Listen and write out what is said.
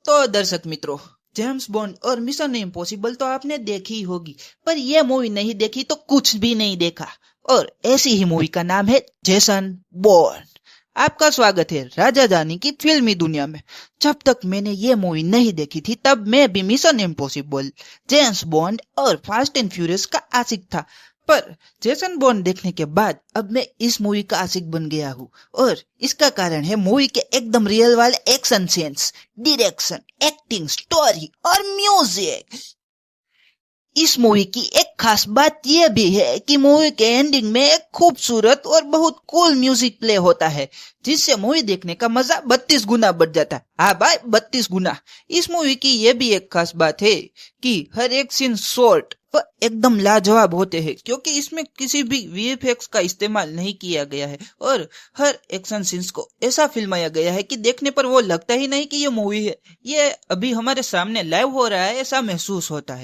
तो दर्शक मित्रों, जेम्स बॉन्ड और मिशन इम्पॉसिबल तो आपने देखी ही होगी, पर यह मूवी नहीं देखी तो कुछ भी नहीं देखा। और ऐसी ही मूवी का नाम है जेसन बॉन्ड। आपका स्वागत है राजा जानी की फिल्मी दुनिया में। जब तक मैंने ये मूवी नहीं देखी थी तब मैं भी मिशन इम्पॉसिबल, जेम्स बॉन्ड और फास्ट एंड फ्यूरियस का आशिक था। पर जेसन बॉन्ड देखने के बाद अब मैं इस मूवी का आशिक बन गया हूँ। और इसका कारण है मूवी के एकदम रियल वाले action scenes, direction, acting, story और म्यूजिक। इस मूवी की एक खास बात यह भी है कि मूवी के एंडिंग में एक खूबसूरत और बहुत कूल म्यूजिक प्ले होता है, जिससे मूवी देखने का मजा 32 गुना बढ़ जाता है। हाँ भाई, 32 गुना। इस मूवी की यह भी एक खास बात है कि हर एक सीन शॉर्ट व एकदम लाजवाब होते हैं, क्योंकि इसमें किसी भी वीएफएक्स का इस्तेमाल नहीं किया गया है। और हर एक्शन सीन्स को ऐसा फिल्माया गया है कि देखने पर वो लगता ही नहीं कि ये मूवी है, ये अभी हमारे सामने लाइव हो रहा है, ऐसा महसूस होता है।